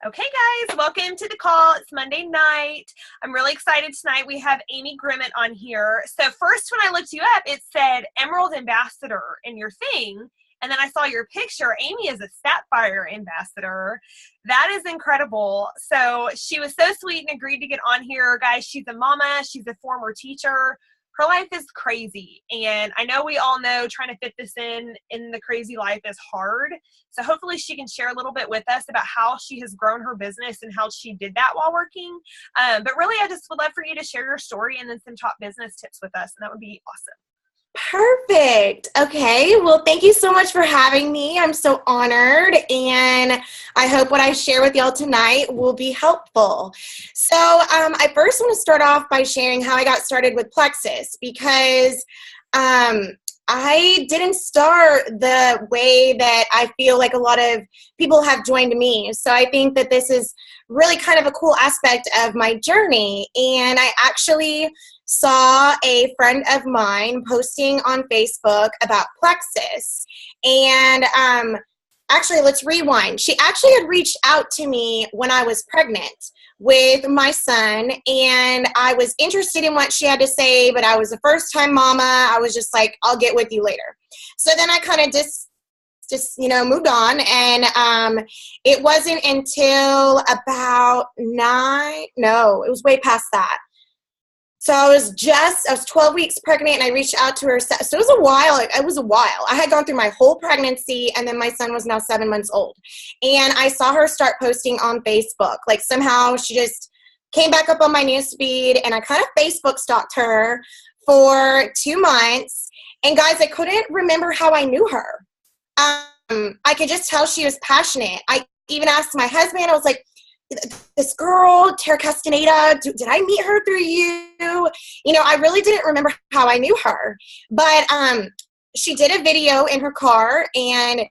Okay, guys, welcome to the call. It's Monday night. I'm really excited tonight. We have Amy Grimet on here. So first, when I looked you up, it said Emerald Ambassador in your thing. And then I saw your picture. Amy is a Sapphire Ambassador. That is incredible. So she was so sweet and agreed to get on here. Guys, she's a mama. She's a former teacher. Her life is crazy. And I know we all know trying to fit this in the crazy life is hard. So hopefully she can share a little bit with us about how she has grown her business and how she did that while working. But really, I just would love for you to share your story and then some top business tips with us. And that would be awesome. Perfect. Okay. Well, thank you so much for having me. I'm so honored, and I hope what I share with y'all tonight will be helpful. So I first want to start off by sharing how I got started with Plexus, because I didn't start the way that I feel like a lot of people have joined me. So I think that this is really kind of a cool aspect of my journey. And I actually saw a friend of mine posting on Facebook about Plexus. And actually, let's rewind. She actually had reached out to me when I was pregnant with my son, and I was interested in what she had to say, but I was a first-time mama. I was just like, I'll get with you later. So then I kind of just moved on, and it wasn't until about it was way past that. So I was 12 weeks pregnant, and I reached out to her. So it was a while. It was a while. I had gone through my whole pregnancy, and then my son was now 7 months old. And I saw her start posting on Facebook. Like somehow she just came back up on my newsfeed, and I kind of Facebook stalked her for 2 months. And guys, I couldn't remember how I knew her. I could just tell she was passionate. I even asked my husband, I was like, this girl, Tara Castaneda, did I meet her through you? You know, I really didn't remember how I knew her. But she did a video in her car, and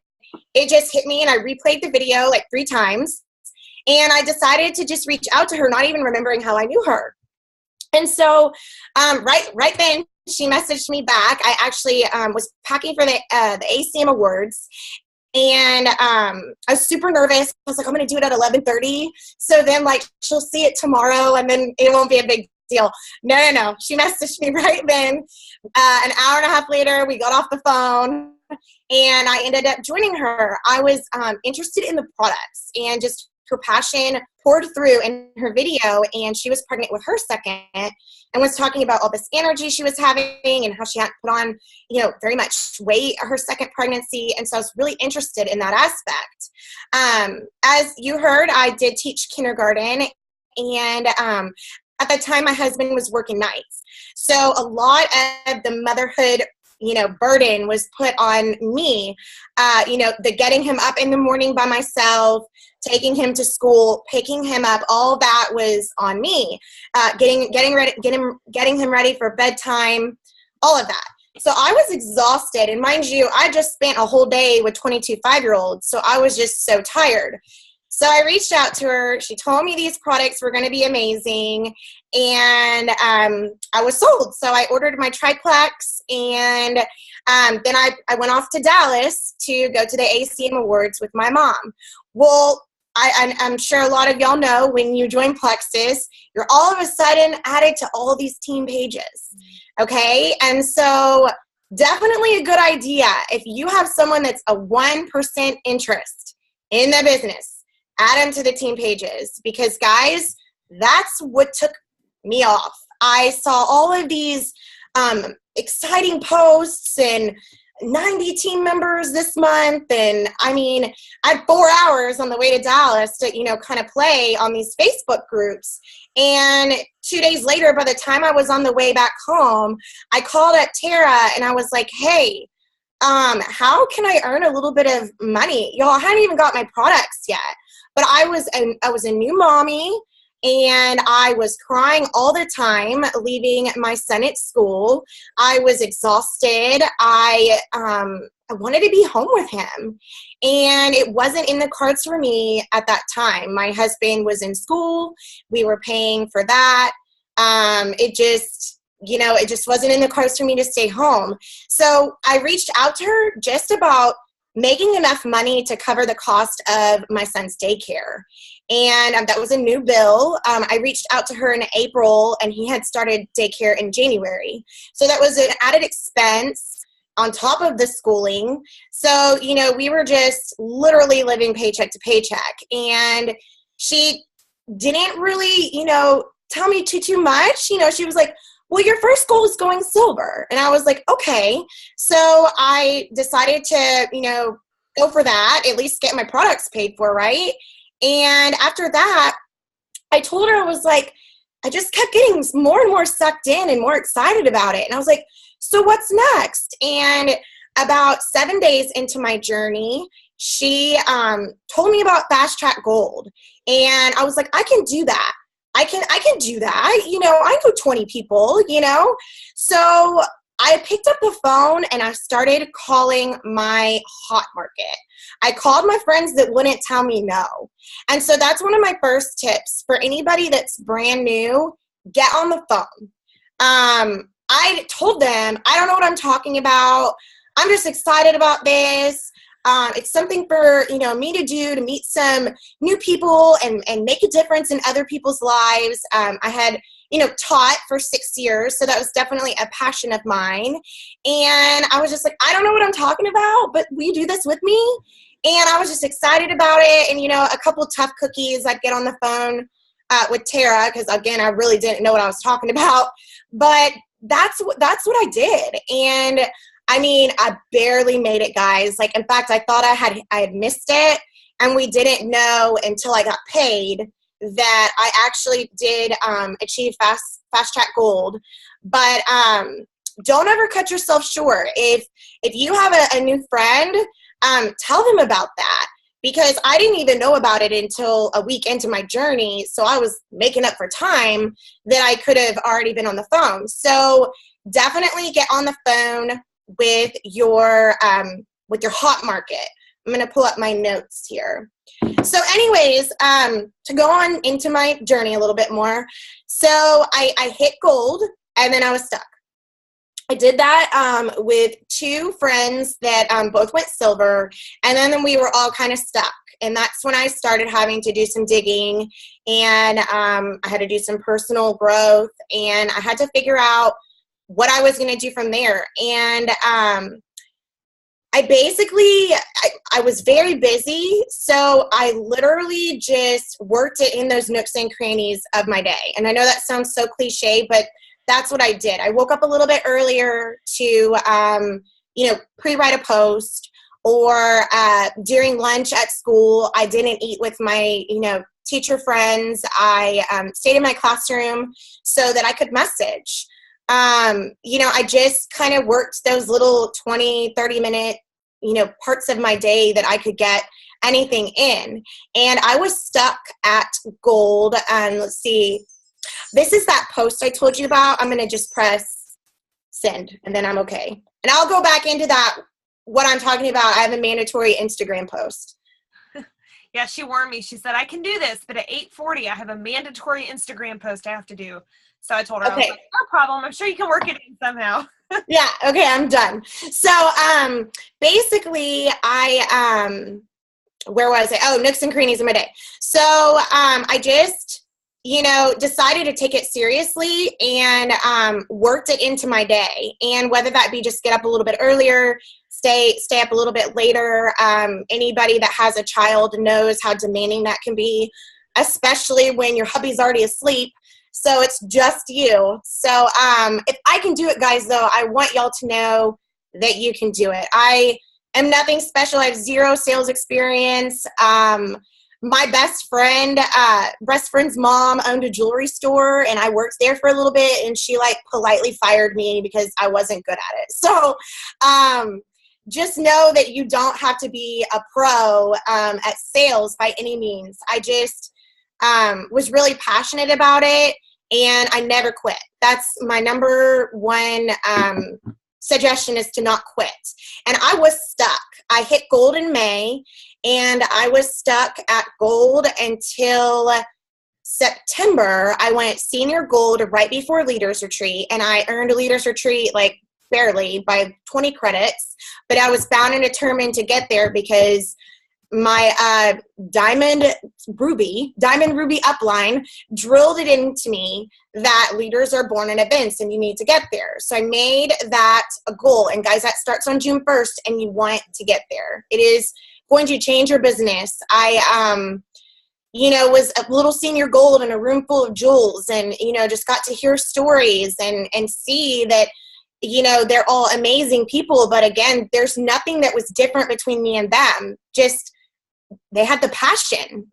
it just hit me, and I replayed the video like 3 times. And I decided to just reach out to her, not even remembering how I knew her. And so right then, she messaged me back. I actually was packing for the ACM Awards. And I was super nervous. I was like, I'm going to do it at 11:30. So then, like, she'll see it tomorrow, and then it won't be a big deal. No. She messaged me right then. An hour and a half later, we got off the phone, and I ended up joining her. I was interested in the products, and just her passion poured through in her video. And she was pregnant with her second, and was talking about all this energy she was having and how she hadn't put on, very much weight her second pregnancy. And so I was really interested in that aspect. As you heard, I did teach kindergarten, and at the time my husband was working nights. So a lot of the motherhood burden was put on me. The getting him up in the morning by myself, taking him to school, picking him up, all that was on me. Getting him ready for bedtime, all of that. So I was exhausted, and mind you, I just spent a whole day with 22 5-year-olds, so I was just so tired. So I reached out to her. She told me these products were going to be amazing, and I was sold. So I ordered my triplex, and then I went off to Dallas to go to the ACM Awards with my mom. Well, I'm sure a lot of y'all know, when you join Plexus, you're all of a sudden added to all these team pages, okay? And so definitely a good idea if you have someone that's a 1% interest in the business, add them to the team pages, because guys, that's what took me off. I saw all of these exciting posts and 90 team members this month, and I mean, I had 4 hours on the way to Dallas to kind of play on these Facebook groups. And 2 days later, by the time I was on the way back home, I called up Tara, and I was like, hey, how can I earn a little bit of money? Y'all, I hadn't even got my products yet, but I was a new mommy, and I was crying all the time leaving my son at school. I was exhausted. I wanted to be home with him, and it wasn't in the cards for me at that time. My husband was in school. We were paying for that. It just wasn't in the cards for me to stay home. So I reached out to her just about making enough money to cover the cost of my son's daycare. And that was a new bill. I reached out to her in April, and he had started daycare in January. So that was an added expense on top of the schooling. So, you know, we were just literally living paycheck to paycheck. And she didn't really, you know, tell me too much. You know, she was like, well, your first goal is going silver. And I was like, okay. So I decided to, you know, go for that, at least get my products paid for, right? And after that, I told her, I was like, I just kept getting more and more sucked in and more excited about it. And I was like, so what's next? And about 7 days into my journey, she told me about Fast Track Gold. And I was like, I can do that. I can do that. You know, I know 20 people, you know. So I picked up the phone and I started calling my hot market. I called my friends that wouldn't tell me no. And so that's one of my first tips for anybody that's brand new. Get on the phone. I told them, I don't know what I'm talking about. I'm just excited about this. It's something for, you know, me to do, to meet some new people and make a difference in other people's lives. I had, you know, taught for 6 years, so that was definitely a passion of mine. And I was just like, I don't know what I'm talking about, but will you do this with me? And I was just excited about it. And, you know, a couple tough cookies, I'd get on the phone with Tara, because again, I really didn't know what I was talking about. But that's what I did. And I mean, I barely made it, guys. Like, in fact, I thought I had missed it, and we didn't know until I got paid that I actually did achieve fast track gold. But don't ever cut yourself short. If you have a new friend, tell them about that, because I didn't even know about it until a week into my journey. So I was making up for time that I could have already been on the phone. So definitely get on the phone with your hot market. I'm going to pull up my notes here. So anyways, to go on into my journey a little bit more. So I hit gold, and then I was stuck. I did that with two friends that both went silver, and then we were all kind of stuck. And that's when I started having to do some digging, and I had to do some personal growth, and I had to figure out what I was going to do from there. And I basically, I was very busy, so I literally just worked it in those nooks and crannies of my day. And I know that sounds so cliche, but that's what I did. I woke up a little bit earlier to, you know, pre-write a post, or during lunch at school, I didn't eat with my, you know, teacher friends. I stayed in my classroom so that I could message. You know, I just kind of worked those little 20, 30-minute, you know, parts of my day that I could get anything in. And I was stuck at gold. And let's see, this is that post I told you about. I'm going to just press send, and then I'm okay. And I'll go back into that, what I'm talking about. I have a mandatory Instagram post. Yeah, she warned me. She said, I can do this, but at 8:40, I have a mandatory Instagram post I have to do. So I told her, Okay. I was like, no problem. I'm sure you can work it in somehow. Yeah, okay, I'm done. So basically, where was I? Oh, nooks and crannies in my day. So I just, you know, decided to take it seriously and worked it into my day. And whether that be just get up a little bit earlier, stay up a little bit later. Anybody that has a child knows how demanding that can be, especially when your hubby's already asleep. So it's just you. So if I can do it, guys, though, I want y'all to know that you can do it. I am nothing special. I have zero sales experience. My best friend's mom owned a jewelry store, and I worked there for a little bit, and she like politely fired me because I wasn't good at it. So just know that you don't have to be a pro at sales by any means. I just was really passionate about it, and I never quit. That's my number one suggestion, is to not quit. And I was stuck. I hit gold in May, and I was stuck at gold until September. I went senior gold right before Leaders Retreat, and I earned a Leaders Retreat like barely by 20 credits, but I was bound and determined to get there because my Diamond Ruby upline drilled it into me that leaders are born in events and you need to get there. So I made that a goal. And guys, that starts on June 1st and you want to get there. It is going to change your business. I was a little senior gold in a room full of jewels and, just got to hear stories and see that, they're all amazing people. But again, there's nothing that was different between me and them. Just they had the passion,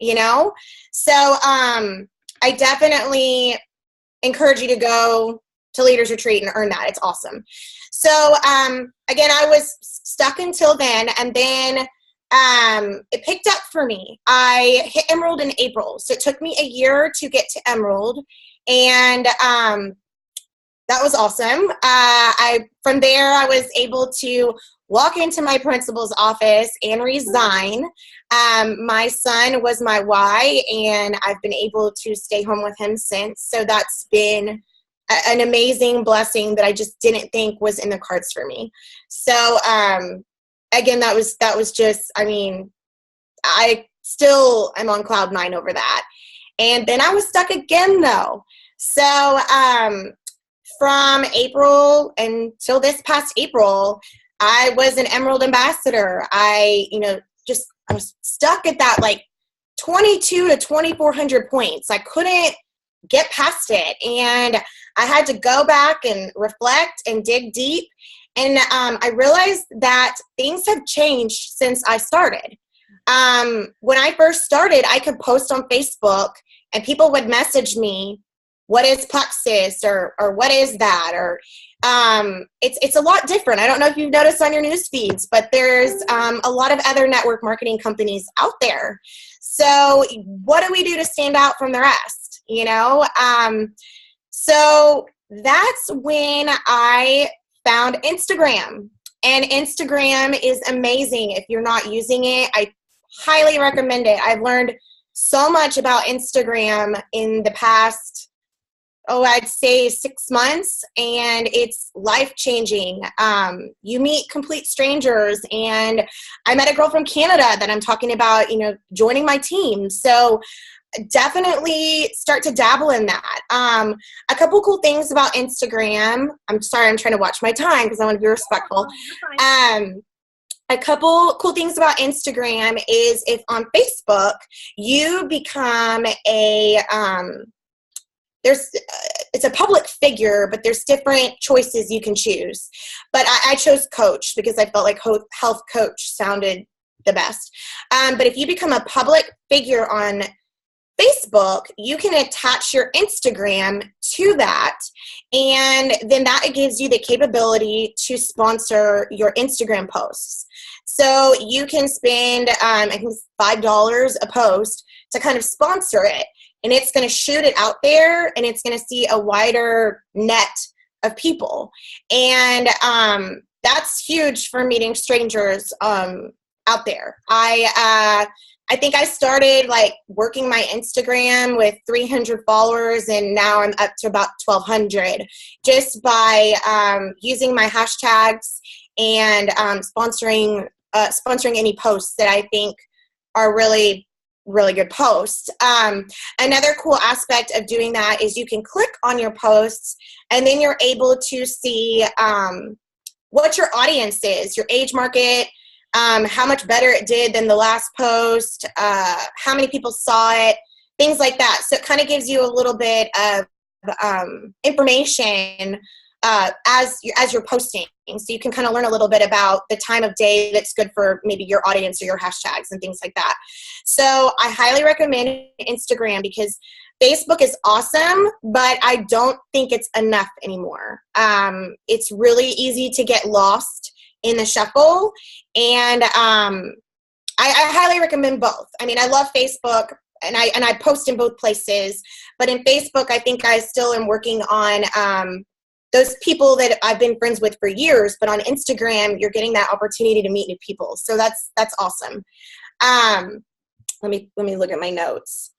So I definitely encourage you to go to Leaders Retreat and earn that. It's awesome. So again, I was stuck until then, and then it picked up for me. I hit Emerald in April, so it took me a year to get to Emerald, and that was awesome. From there, I was able to walk into my principal's office and resign. My son was my why, and I've been able to stay home with him since. So that's been an amazing blessing that I just didn't think was in the cards for me. So again, that was just, I still am on cloud 9 over that. And then I was stuck again though. So from April until this past April, I was an Emerald Ambassador. I was stuck at that like 22 to 2,400 points. I couldn't get past it. And I had to go back and reflect and dig deep. And I realized that things have changed since I started. When I first started, I could post on Facebook and people would message me, what is Plexus or what is that? Or it's a lot different. I don't know if you've noticed on your news feeds, but there's a lot of other network marketing companies out there. So what do we do to stand out from the rest? So that's when I found Instagram. And Instagram is amazing. If you're not using it, I highly recommend it. I've learned so much about Instagram in the past I'd say 6 months, and it's life-changing. You meet complete strangers, and I met a girl from Canada that I'm talking about, joining my team. So definitely start to dabble in that. A couple cool things about Instagram. I'm sorry, I'm trying to watch my time because I want to be respectful. A couple cool things about Instagram is if on Facebook you become it's a public figure, but there's different choices you can choose. But I chose coach because I felt like health coach sounded the best. But if you become a public figure on Facebook, you can attach your Instagram to that, and then that gives you the capability to sponsor your Instagram posts. So you can spend, I think $5 a post to kind of sponsor it. And it's going to shoot it out there, and it's going to see a wider net of people. And that's huge for meeting strangers out there. I think I started like working my Instagram with 300 followers, and now I'm up to about 1,200 just by using my hashtags and sponsoring any posts that I think are really good posts. Another cool aspect of doing that is you can click on your posts, and then you're able to see what your audience is, your age market, how much better it did than the last post, how many people saw it, things like that. So it kind of gives you a little bit of information as you're posting. So you can kind of learn a little bit about the time of day that's good for maybe your audience or your hashtags and things like that. So I highly recommend Instagram because Facebook is awesome, but I don't think it's enough anymore. It's really easy to get lost in the shuffle, and I highly recommend both. I love Facebook, and I post in both places, but in Facebook, I think I still am working on those people that I've been friends with for years, but on Instagram, you're getting that opportunity to meet new people. So that's awesome. Let me look at my notes.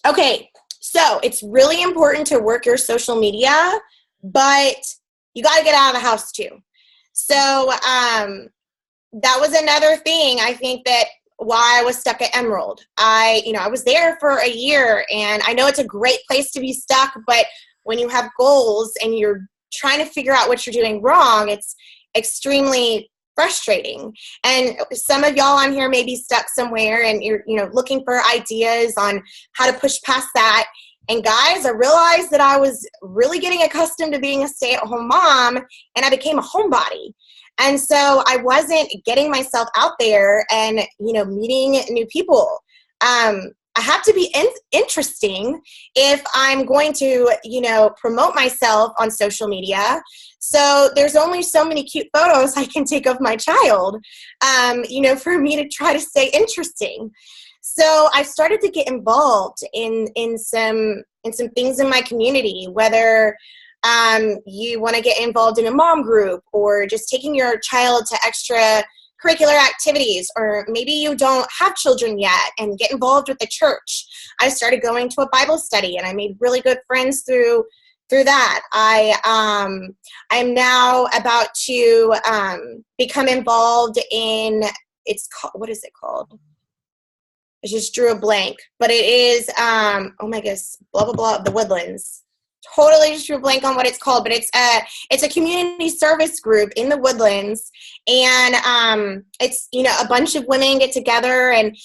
Okay, so it's really important to work your social media but you got to get out of the house too. So that was another thing, I think, that why I was stuck at Emerald. I was there for a year, and I know it's a great place to be stuck, but when you have goals and you're trying to figure out what you're doing wrong, it's extremely frustrating. And some of y'all on here may be stuck somewhere, and you're looking for ideas on how to push past that. And guys, I realized that I was really getting accustomed to being a stay-at-home mom, and I became a homebody. And so I wasn't getting myself out there and, meeting new people. I have to be interesting if I'm going to, promote myself on social media. So there's only so many cute photos I can take of my child, for me to try to stay interesting. So I started to get involved in some things in my community, whether you want to get involved in a mom group, or just taking your child to extracurricular activities, or maybe you don't have children yet and get involved with the church. I started going to a Bible study, and I made really good friends through that. I'm now about to become involved in, what is it called? I just drew a blank, but it is, oh my goodness, blah, blah, blah, the Woodlands. Totally just drew a blank on what it's called, but it's a community service group in the Woodlands, and it's a bunch of women get together, and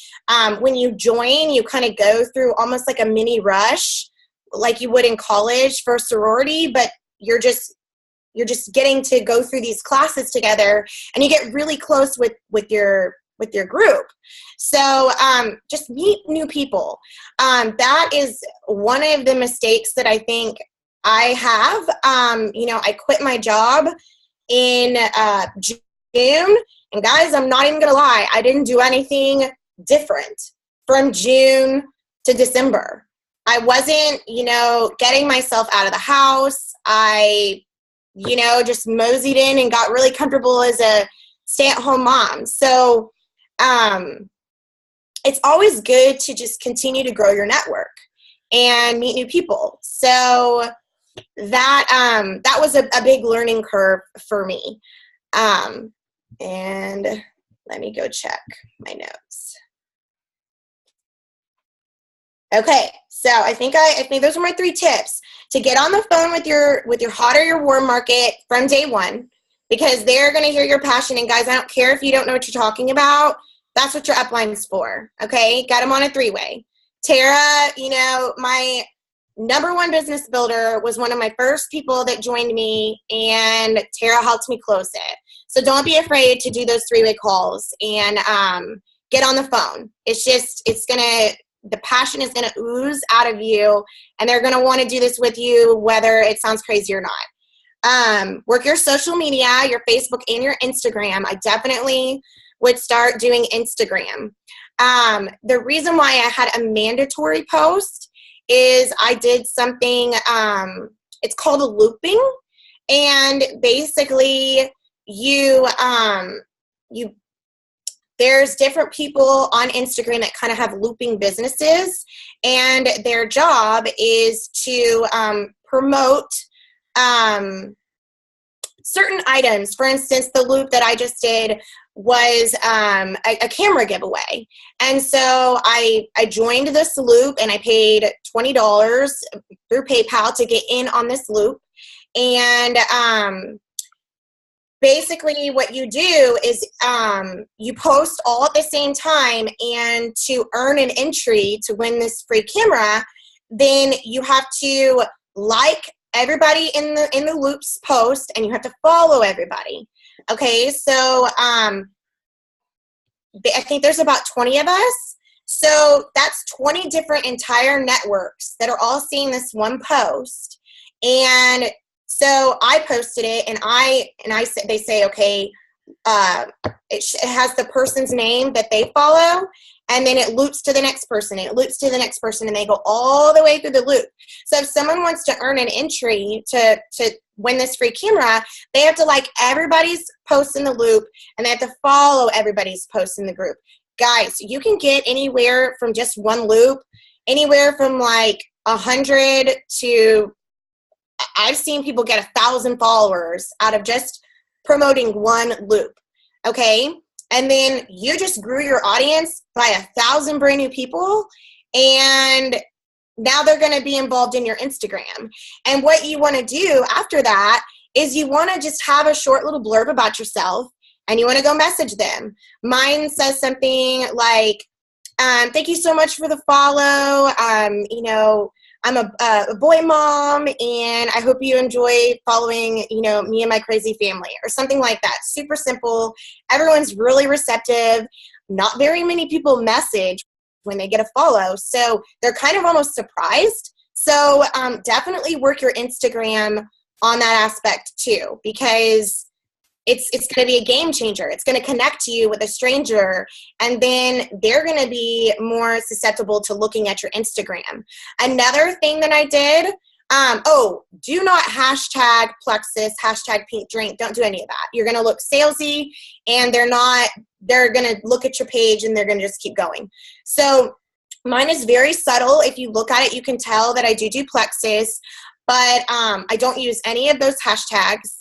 when you join, you kind of go through almost like a mini rush, like you would in college for a sorority, but you're just getting to go through these classes together, and you get really close with your group. So just meet new people. That is one of the mistakes that I think I have. I quit my job in June, and guys, I'm not even gonna lie, I didn't do anything different from June to December. I wasn't, getting myself out of the house. I, just moseyed in and got really comfortable as a stay-at-home mom. So it's always good to just continue to grow your network and meet new people. So that was a big learning curve for me. And let me go check my notes. Okay, so I think those are my 3 tips. To get on the phone with your hot or your warm market from day one, because they're going to hear your passion. And guys, I don't care if you don't know what you're talking about. That's what your upline's for, okay? Got them on a 3-way. Tara, my number 1 business builder, was one of my first people that joined me, and Tara helped me close it. So don't be afraid to do those 3-way calls and get on the phone. The passion is going to ooze out of you, and they're going to want to do this with you, whether it sounds crazy or not. Work your social media, your Facebook and your Instagram. I definitely would start doing Instagram. The reason why I had a mandatory post is I did something, it's called a looping, and basically there's different people on Instagram that kind of have looping businesses, and their job is to promote certain items. For instance, the loop that I just did was a camera giveaway. And so I joined this loop, and I paid $20 through PayPal to get in on this loop. And basically what you do is you post all at the same time, and to earn an entry to win this free camera, then you have to like everybody in the loop's post, and you have to follow everybody. Okay, so I think there's about 20 of us. So that's 20 different entire networks that are all seeing this one post. And so I posted it, and they say, okay, it has the person's name that they follow, and then it loops to the next person, and it loops to the next person, and they go all the way through the loop. So if someone wants to earn an entry to win this free camera, they have to like everybody's posts in the loop, and they have to follow everybody's posts in the group. Guys, you can get anywhere from just one loop, anywhere from like 100 to, I've seen people get 1,000 followers out of just promoting one loop. Okay. And then you just grew your audience by 1,000 brand new people, and now they're going to be involved in your Instagram. And what you want to do after that is you want to just have a short little blurb about yourself, and you want to go message them. Mine says something like, thank you so much for the follow. I'm a boy mom, and I hope you enjoy following, me and my crazy family, or something like that. Super simple. Everyone's really receptive. Not very many people message when they get a follow, so they're kind of almost surprised. So definitely work your Instagram on that aspect too, because it's going to be a game changer. It's going to connect you with a stranger, and then they're going to be more susceptible to looking at your Instagram. Another thing that I did, do not hashtag Plexus, hashtag pink drink. Don't do any of that. You're going to look salesy, and they're going to look at your page, and they're going to just keep going. So mine is very subtle. If you look at it, you can tell that I do Plexus, but I don't use any of those hashtags.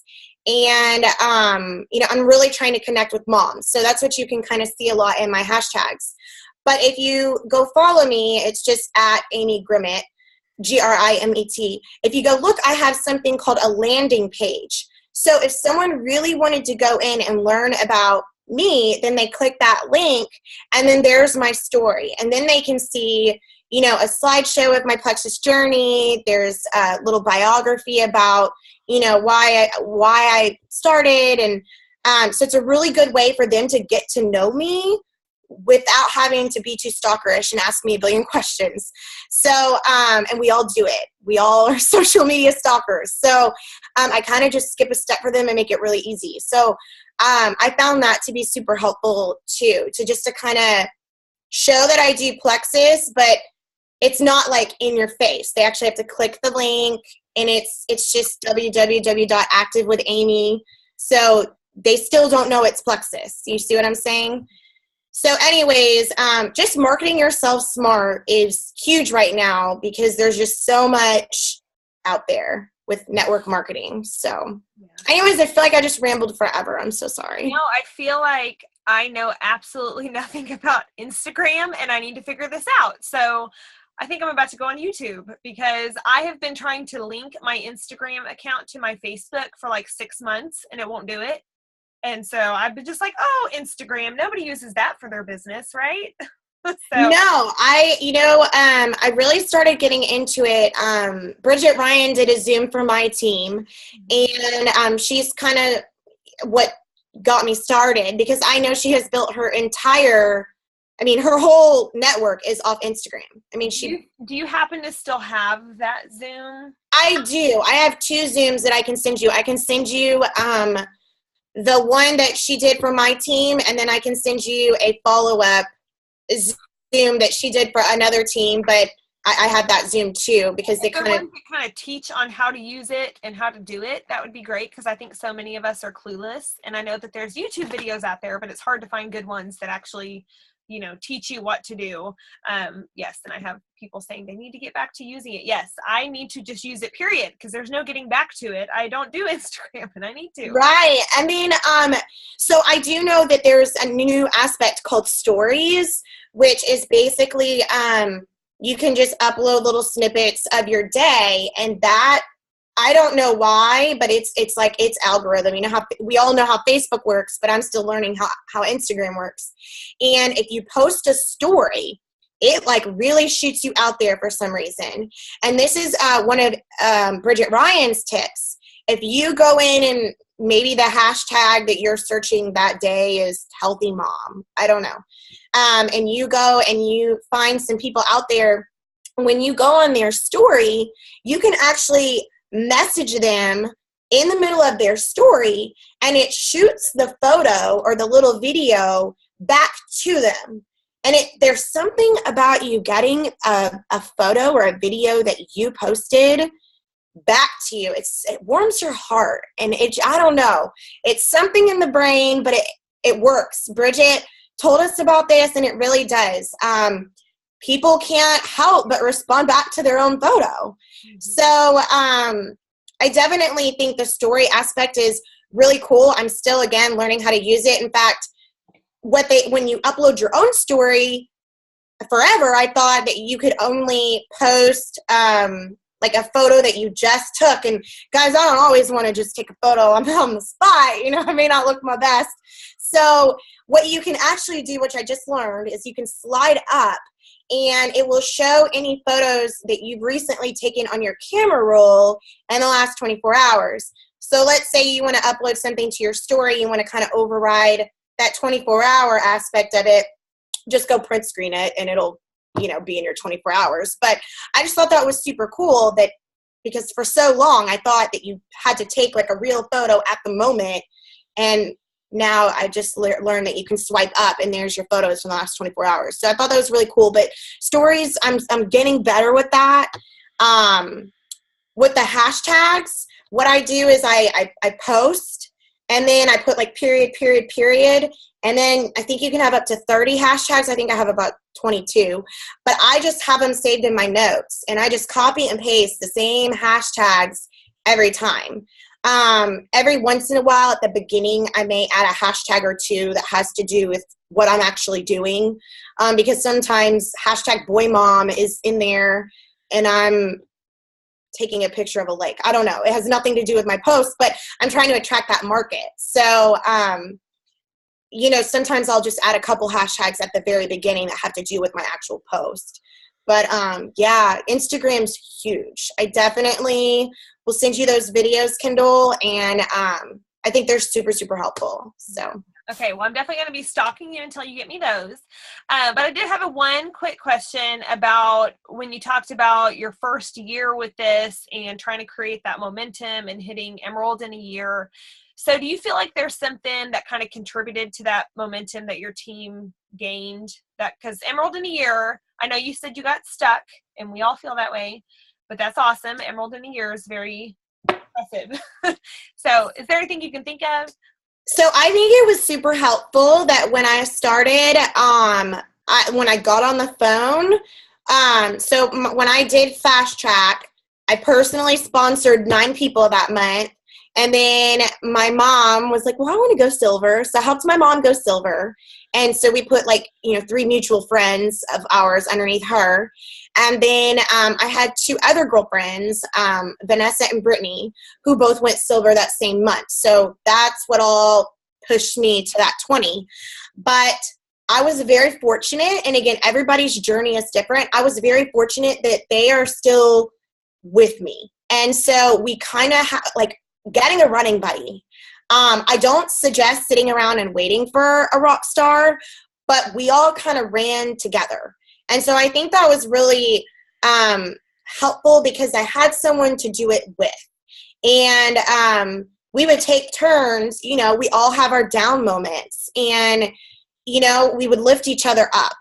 And, I'm really trying to connect with moms. So that's what you can kind of see a lot in my hashtags. But if you go follow me, it's just at Amy Grimet, Grimet. If you go look, I have something called a landing page. So if someone really wanted to go in and learn about me, then they click that link, and then there's my story. And then they can see, a slideshow of my Plexus journey. There's a little biography about, why I started. And so it's a really good way for them to get to know me without having to be too stalkerish and ask me a billion questions. So, and we all do it. We all are social media stalkers. So I kind of just skip a step for them and make it really easy. So I found that to be super helpful too, to kind of show that I do Plexus, but it's not like in your face. They actually have to click the link, and it's just www.activewithamy. So they still don't know it's Plexus. You see what I'm saying? So anyways, just marketing yourself smart is huge right now, because there's just so much out there with network marketing. So anyways, I feel like I just rambled forever. I'm so sorry. No, I feel like I know absolutely nothing about Instagram, and I need to figure this out. So I think I'm about to go on YouTube, because I have been trying to link my Instagram account to my Facebook for like 6 months, and it won't do it. And so I've been just like, oh, Instagram, nobody uses that for their business, right? No, I really started getting into it. Bridget Ryan did a Zoom for my team, and she's kind of what got me started, because I know she has built her her whole network is off Instagram. Do you happen to still have that Zoom? I do. I have 2 Zooms that I can send you. I can send you the one that she did for my team, and then I can send you a follow-up Zoom that she did for another team, but I have that Zoom too, because they kind of teach on how to use it and how to do it. That would be great, because I think so many of us are clueless, and I know that there's YouTube videos out there, but it's hard to find good ones that actually teach you what to do. Yes, and I have people saying they need to get back to using it. Yes, I need to just use it, period, because there's no getting back to it. I don't do Instagram, and I need to. Right. So I do know that there's a new aspect called stories, which is basically you can just upload little snippets of your day, and that, I don't know why, but it's like its algorithm. We all know how Facebook works, but I'm still learning how Instagram works. And if you post a story, it like really shoots you out there for some reason. And this is one of Bridget Ryan's tips. If you go in, and maybe the hashtag that you're searching that day is healthy mom, I don't know. And you go and you find some people out there, when you go on their story, you can actually message them in the middle of their story, and it shoots the photo or the little video back to them. And there's something about you getting a photo or a video that you posted back to you. It warms your heart, and I don't know, it's something in the brain, but it works. Bridget told us about this, and it really does. People can't help but respond back to their own photo. So I definitely think the story aspect is really cool. I'm still, again, learning how to use it. In fact, when you upload your own story, forever, I thought that you could only post like a photo that you just took. And guys, I don't always want to just take a photo. I'm on the spot. You know, I may not look my best. So what you can actually do, which I just learned, is you can slide up and it will show any photos that you've recently taken on your camera roll in the last 24 hours. So let's say you want to upload something to your story, you want to kind of override that 24-hour aspect of it, just go print screen it and it'll, you know, be in your 24 hours. But I just thought that was super cool, that because for so long I thought that you had to take like a real photo at the moment, and now I just learned that you can swipe up and there's your photos from the last 24 hours. So I thought that was really cool. But stories, I'm getting better with that. With the hashtags, what I do is I post and then I put like period, period, period. And then I think you can have up to 30 hashtags. I think I have about 22. But I just have them saved in my notes. And I just copy and paste the same hashtags every time. Every once in a while at the beginning, I may add a hashtag or two that has to do with what I'm actually doing. Because sometimes hashtag boy mom is in there and I'm taking a picture of a lake. I don't know. It has nothing to do with my post, but I'm trying to attract that market. So, you know, sometimes I'll just add a couple hashtags at the very beginning that have to do with my actual post. But yeah, Instagram's huge. I definitely will send you those videos, Kendall, and I think they're super, super helpful. So. Okay, well, I'm definitely going to be stalking you until you get me those. But I did have one quick question about when you talked about your first year with this and trying to create that momentum and hitting Emerald in a year. So do you feel like there's something that kind of contributed to that momentum that your team gained? That because Emerald in a year, I know you said you got stuck, and we all feel that way, but that's awesome. Emerald in a year is very impressive. So is there anything you can think of? So I think it was super helpful that when I started, when I got on the phone, when I did Fast Track, I personally sponsored 9 people that month. And then my mom was like, well, I want to go silver. So I helped my mom go silver. And so we put 3 mutual friends of ours underneath her. And then I had 2 other girlfriends, Vanessa and Brittany, who both went silver that same month. So that's what all pushed me to that 20. But I was very fortunate. And again, everybody's journey is different. I was very fortunate that they are still with me. And so we kind of getting a running buddy. I don't suggest sitting around and waiting for a rock star, but we all kind of ran together. And so I think that was really helpful because I had someone to do it with. And we would take turns, we all have our down moments, and, we would lift each other up.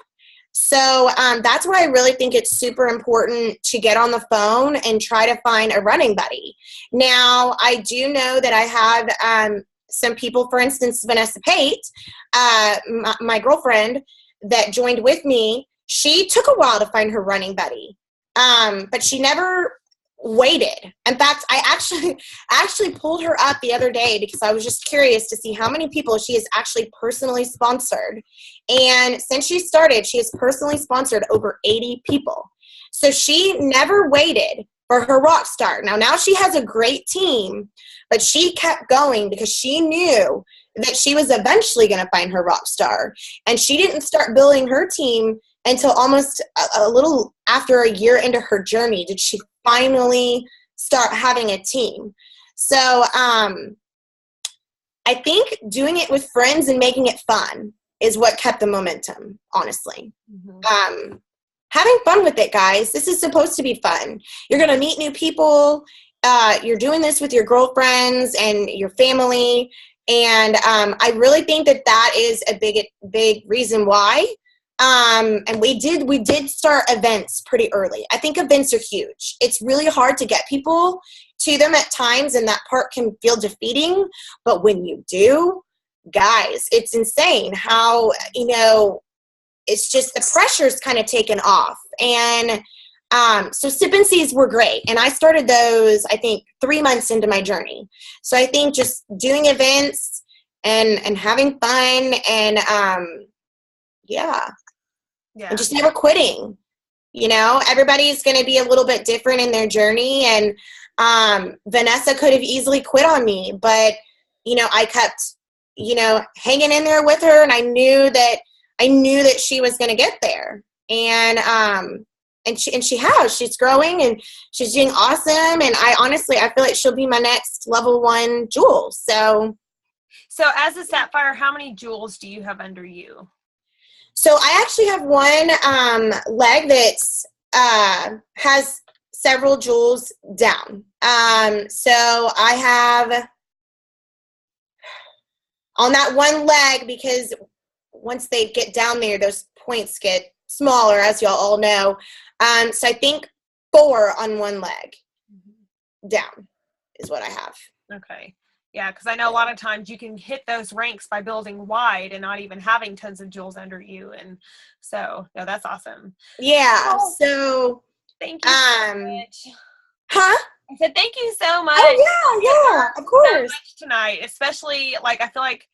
So that's why I really think it's super important to get on the phone and try to find a running buddy. Now, I do know that I have some people, for instance, Vanessa Pate, my girlfriend that joined with me. She took a while to find her running buddy, but she never waited. In fact, I actually pulled her up the other day because I was just curious to see how many people she has actually personally sponsored. And since she started, she has personally sponsored over 80 people. So she never waited for her rock star. Now she has a great team, but she kept going because she knew that she was eventually going to find her rock star. And she didn't start building her team until almost a little after a year into her journey did she finally start having a team. So I think doing it with friends and making it fun is what kept the momentum, honestly. Mm-hmm. Having fun with it, guys. This is supposed to be fun. You're going to meet new people. You're doing this with your girlfriends and your family. And I really think that is a big reason why. And we did start events pretty early. I think events are huge. It's really hard to get people to them at times, and that part can feel defeating. But when you do, guys, it's insane how, it's just the pressure's kind of taken off. And So Sip and Seas were great. And I started those, I think, 3 months into my journey. So I think just doing events and having fun and, yeah. And just never quitting. You know, everybody's going to be a little bit different in their journey. And Vanessa could have easily quit on me, but, you know, I kept, you know, hanging in there with her, and I knew that she was going to get there. And she has. She's growing and she's doing awesome. And I feel like she'll be my next level 1 jewel. So as a sapphire, how many jewels do you have under you? So I actually have one leg that's has several jewels down. So I have on that one leg, because once they get down there, those points get smaller, as y'all all know. So I think 4 on one leg down is what I have. Okay. Yeah, because I know a lot of times you can hit those ranks by building wide and not even having tons of jewels under you. And so, no, that's awesome. Yeah. So thank you so much. Huh? I said thank you so much. Oh, yeah, of course. So much tonight, especially, like, I feel like,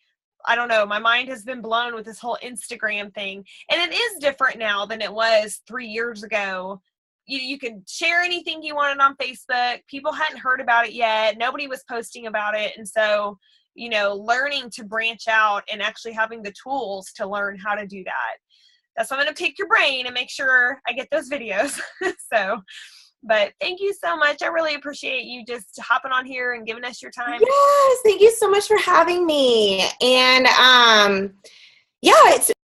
I don't know, my mind has been blown with this whole Instagram thing. And it is different now than it was 3 years ago. You could share anything you wanted on Facebook. People hadn't heard about it yet. Nobody was posting about it. And so, you know, learning to branch out and actually having the tools to learn how to do that. That's why I'm going to pick your brain and make sure I get those videos. But thank you so much. I really appreciate you just hopping on here and giving us your time. Yes, thank you so much for having me. And yeah, it's